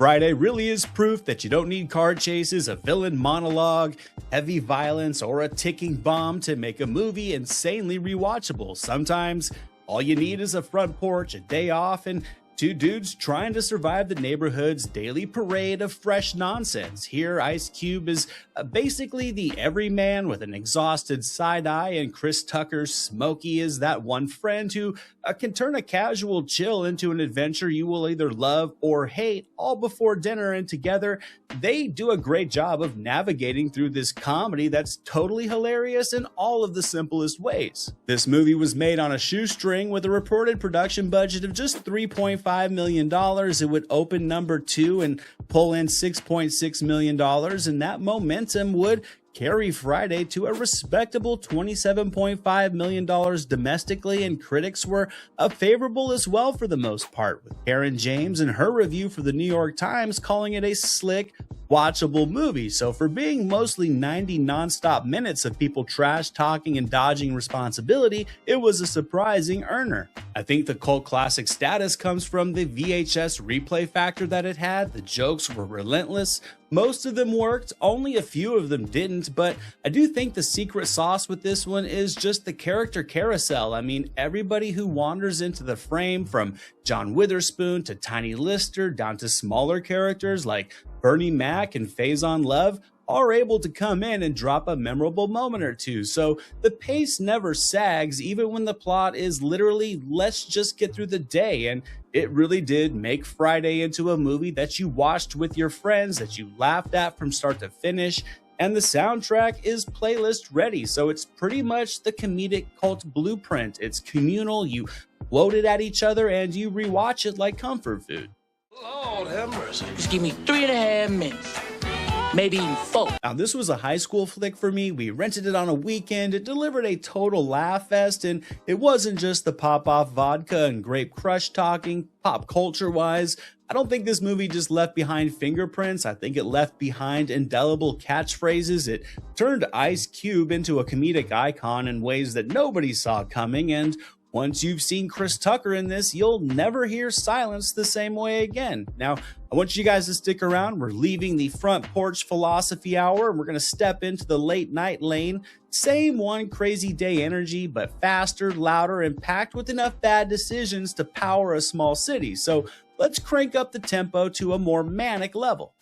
Friday really is proof that you don't need car chases, a villain monologue, heavy violence, or a ticking bomb to make a movie insanely rewatchable. Sometimes all you need is a front porch, a day off, and two dudes trying to survive the neighborhood's daily parade of fresh nonsense. Here, Ice Cube is basically the everyman with an exhausted side eye, and Chris Tucker's Smokey is that one friend who can turn a casual chill into an adventure you will either love or hate all before dinner. And together, they do a great job of navigating through this comedy that's totally hilarious in all of the simplest ways. This movie was made on a shoestring with a reported production budget of just $3.5 million. It would open number 2 and pull in $6.6 million, and that momentum would carry Friday to a respectable $27.5 million domestically, and critics were favorable as well for the most part, with Karen James in her review for the New York Times calling it a slick, watchable movie. So for being mostly 90 nonstop minutes of people trash talking and dodging responsibility, it was a surprising earner. I think the cult classic status comes from the VHS replay factor that it had. The jokes were relentless. Most of them worked, only a few of them didn't, but I do think the secret sauce with this one is just the character carousel. I mean, everybody who wanders into the frame, from John Witherspoon to Tiny Lister down to smaller characters like Bernie Mac and Faison Love, are able to come in and drop a memorable moment or two. So the pace never sags, even when the plot is literally, let's just get through the day. And it really did make Friday into a movie that you watched with your friends, that you laughed at from start to finish. And the soundtrack is playlist ready. So it's pretty much the comedic cult blueprint. It's communal. You quote it at each other and you rewatch it like comfort food. Lord have mercy. Just give me 3.5 minutes. Maybe even 4. Now, this was a high school flick for me. We rented it on a weekend. It delivered a total laugh fest, and it wasn't just the pop-off vodka and grape crush talking. Pop culture-wise, I don't think this movie just left behind fingerprints. I think it left behind indelible catchphrases. It turned Ice Cube into a comedic icon in ways that nobody saw coming, and once you've seen Chris Tucker in this, you'll never hear silence the same way again. Now, I want you guys to stick around. We're leaving the front porch philosophy hour, and we're going to step into the late night lane. Same one crazy day energy, but faster, louder, and packed with enough bad decisions to power a small city. So let's crank up the tempo to a more manic level.